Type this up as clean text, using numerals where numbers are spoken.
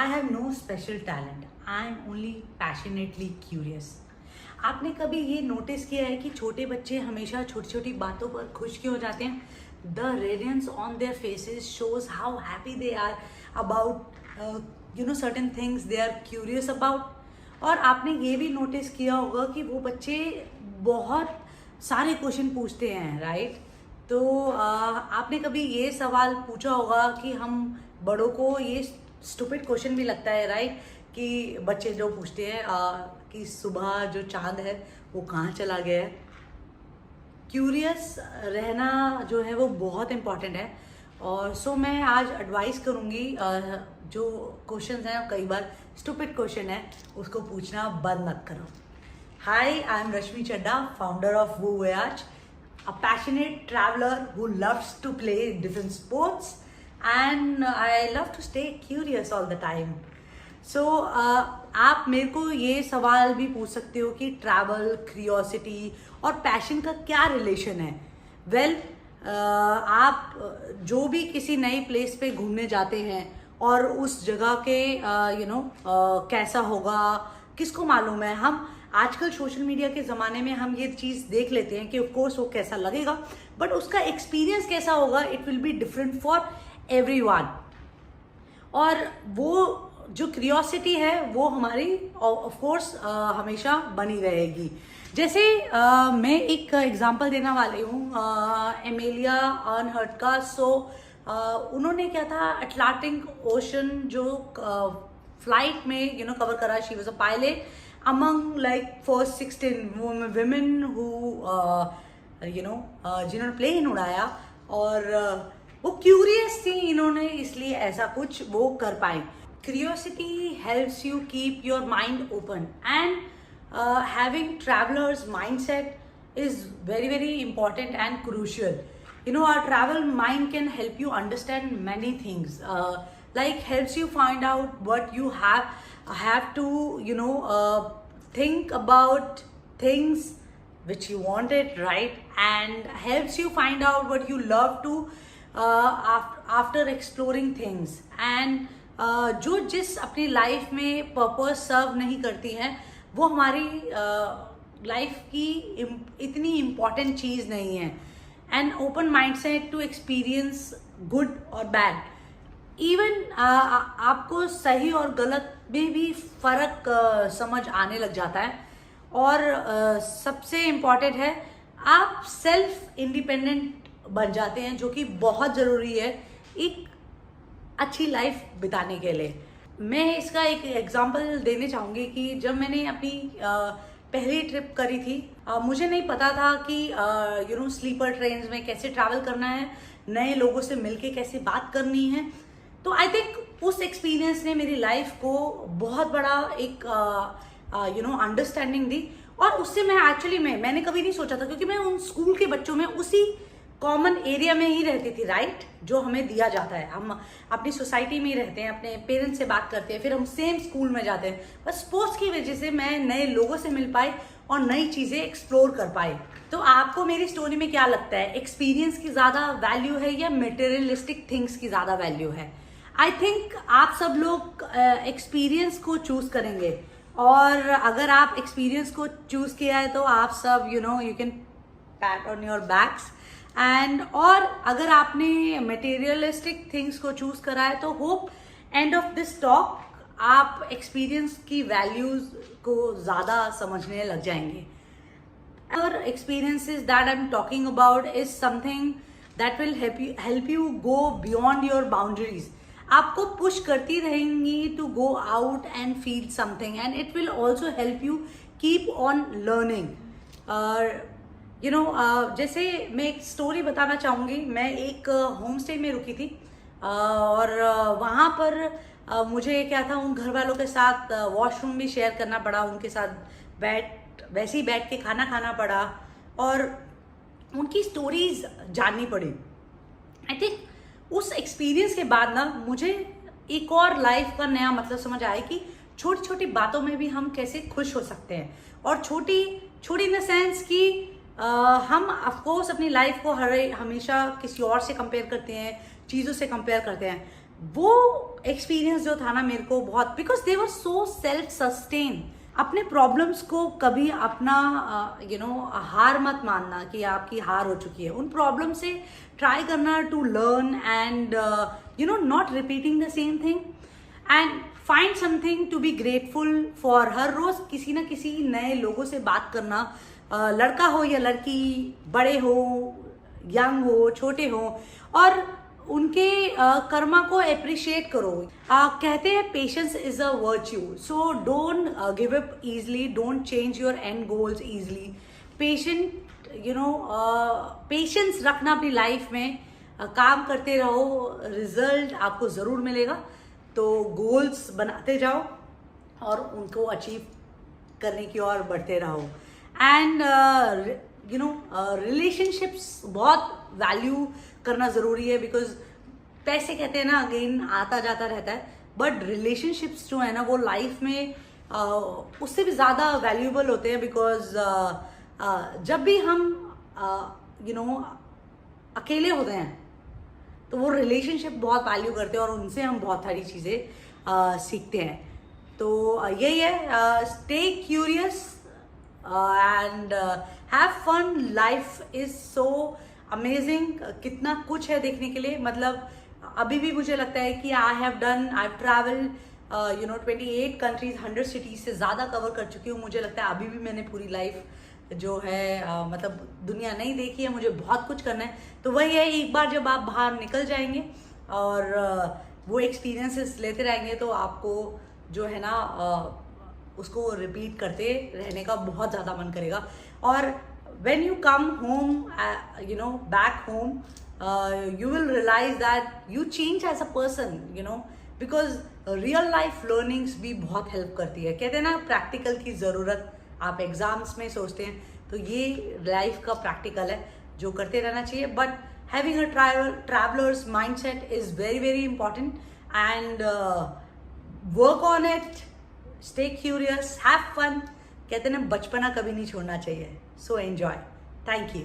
I have no special talent, I am only passionately curious. आपने कभी ये notice किया है कि छोटे बच्चे हमेशा छोटी छोटी बातों पर खुश क्यों हो जाते हैं? The radiance on their faces shows how happy they are about certain things they are curious about. और आपने ये भी नोटिस किया होगा कि वो बच्चे बहुत सारे क्वेश्चन पूछते हैं, राइट? तो आपने कभी ये सवाल पूछा होगा कि हम बड़ों को ये स्टूपिड क्वेश्चन भी लगता है, राइट? कि बच्चे जो पूछते हैं कि सुबह जो चांद है वो कहाँ चला गया है। क्यूरियस रहना जो है वो बहुत इम्पॉर्टेंट है। और सो मैं आज एडवाइस करूँगी जो क्वेश्चंस हैं कई बार स्टूपिड क्वेश्चन है उसको पूछना बंद मत करो। Hi, I am Rashmi Chadha, founder of वो voyage, a passionate traveler who loves to play different sports, and I love to stay curious all the time. So आप मेरे को ये सवाल भी पूछ सकते हो कि ट्रैवल, क्यूरियोसिटी और पैशन का क्या रिलेशन है। वेल, आप जो भी किसी नई प्लेस पे घूमने जाते हैं और उस जगह के कैसा होगा किसको मालूम है। हम आजकल सोशल मीडिया के ज़माने में हम ये चीज़ देख लेते हैं कि ऑफ कोर्स वो कैसा लगेगा, बट उसका एक्सपीरियंस कैसा होगा it will be different for everyone. और वो जो क्यूरियोसिटी है वो हमारी ऑफ कोर्स हमेशा बनी रहेगी। जैसे मैं एक एग्जांपल देने वाली हूँ एमेलिया अर्नहर्ट का। सो उन्होंने क्या था, अटलांटिक ओशन जो फ्लाइट में कवर करा। She was a pilot among like first 16 women who जिन्होंने प्लेन उड़ाया। और वो क्यूरियस थी, इन्होंने इसलिए ऐसा कुछ वो कर पाए। Curiosity helps you keep your mind open and having travellers mindset is very very important and crucial. our travel mind can help you understand many things, like helps you find out what you have to think about things which you wanted, right? And helps you find out what you love to after exploring things. And जो जिस अपनी life में purpose सर्व नहीं करती हैं वो हमारी life की इतनी इम्पॉर्टेंट चीज़ नहीं है। And open mindset to experience good और बैड। इवन आपको सही और गलत में भी फर्क समझ आने लग जाता है। और सबसे इम्पॉर्टेंट है आप सेल्फ इंडिपेंडेंट बन जाते हैं, जो कि बहुत ज़रूरी है एक अच्छी लाइफ बिताने के लिए। मैं इसका एक एग्जांपल देने चाहूँगी कि जब मैंने अपनी पहली ट्रिप करी थी, मुझे नहीं पता था कि स्लीपर ट्रेन्स में कैसे ट्रैवल करना है, नए लोगों से मिलके कैसे बात करनी है। तो आई थिंक उस एक्सपीरियंस ने मेरी लाइफ को बहुत बड़ा एक अंडरस्टैंडिंग दी। और उससे मैंने कभी नहीं सोचा था, क्योंकि मैं उन स्कूल के बच्चों में उसी कॉमन एरिया में ही रहती थी, राइट? जो हमें दिया जाता है, हम अपनी सोसाइटी में ही रहते हैं, अपने पेरेंट्स से बात करते हैं, फिर हम सेम स्कूल में जाते हैं। बस स्पोर्ट्स की वजह से मैं नए लोगों से मिल पाई और नई चीज़ें एक्सप्लोर कर पाई। तो आपको मेरी स्टोरी में क्या लगता है, एक्सपीरियंस की ज़्यादा वैल्यू है या मटेरियलिस्टिक थिंग्स की ज़्यादा वैल्यू है? आई थिंक आप सब लोग एक्सपीरियंस को चूज करेंगे। और अगर आप एक्सपीरियंस को चूज किया है तो आप सब you can pat on your backs. And और अगर आपने मटेरियलिस्टिक थिंग्स को चूज करा है तो hope end of this talk आप एक्सपीरियंस की वैल्यूज को ज़्यादा समझने लग जाएंगे। और experiences that I'm talking about is something that will help you go beyond your boundaries. आपको पुश करती रहेंगी to go out and feel something, and it will also help you keep on learning. जैसे मैं एक story बताना चाहूँगी। मैं एक होम स्टे में रुकी थी और वहाँ पर मुझे क्या था, उन घर वालों के साथ वॉशरूम भी शेयर करना पड़ा, उनके साथ वैसे ही बैठ के खाना खाना पड़ा और उनकी स्टोरीज जाननी पड़ी। आई थिंक उस एक्सपीरियंस के बाद ना मुझे एक और लाइफ का नया मतलब समझ आया कि छोटी छोटी बातों में भी हम कैसे खुश हो सकते हैं। और छोटी इन द सेंस कि हम ऑफकोर्स अपनी लाइफ को हमेशा किसी और से कंपेयर करते हैं, चीज़ों से कंपेयर करते हैं, वो एक्सपीरियंस जो था ना मेरे को बहुत, because they were so self sustain. अपने प्रॉब्लम्स को कभी अपना हार मत मानना कि आपकी हार हो चुकी है। उन प्रॉब्लम से ट्राई करना to learn and not repeating the same thing and find something to be grateful for. हर रोज किसी ना किसी नए लोगों से बात करना, लड़का हो या लड़की, बड़े हो, यंग हो, छोटे हो, और उनके कर्मा को अप्रिशिएट करो। कहते हैं patience is a virtue, so don't give up easily, don't change your and goals easily. Patience रखना अपनी लाइफ में, काम करते रहो, रिजल्ट आपको जरूर मिलेगा। तो गोल्स बनाते जाओ और उनको अचीव करने की ओर बढ़ते रहो। एंड रिलेशनशिप्स बहुत वैल्यू करना ज़रूरी है, बिकॉज पैसे कहते हैं ना अगेन आता जाता रहता है, बट रिलेशनशिप्स जो है ना वो लाइफ में उससे भी ज़्यादा वैल्यूबल होते हैं। बिकॉज जब भी हम अकेले होते हैं तो वो रिलेशनशिप बहुत वैल्यू करते हैं और उनसे हम बहुत सारी चीज़ें सीखते हैं। तो यही है, stay curious and have fun. Life is so amazing, कितना कुछ है देखने के लिए। मतलब अभी भी मुझे लगता है कि आई ट्रैवल 28 कंट्रीज, 100 सिटीज से ज़्यादा कवर कर चुकी हूँ। मुझे लगता है अभी भी मैंने पूरी लाइफ जो है मतलब दुनिया नहीं देखी है, मुझे बहुत कुछ करना है। तो वही है, एक बार जब आप बाहर निकल जाएंगे और वो एक्सपीरियंसेस लेते रहेंगे तो आपको जो है ना उसको रिपीट करते रहने का बहुत ज़्यादा मन करेगा। और when you come home, back home, you will realize that you change as a person, because real life learnings भी बहुत हेल्प करती है। कहते हैं ना प्रैक्टिकल की ज़रूरत, आप एग्जाम्स में सोचते हैं तो ये लाइफ का प्रैक्टिकल है जो करते रहना चाहिए। But having a traveller's mindset is very very important and work on it, stay curious, have fun. कहते हैं ना बचपना कभी नहीं छोड़ना चाहिए। So enjoy. Thank you.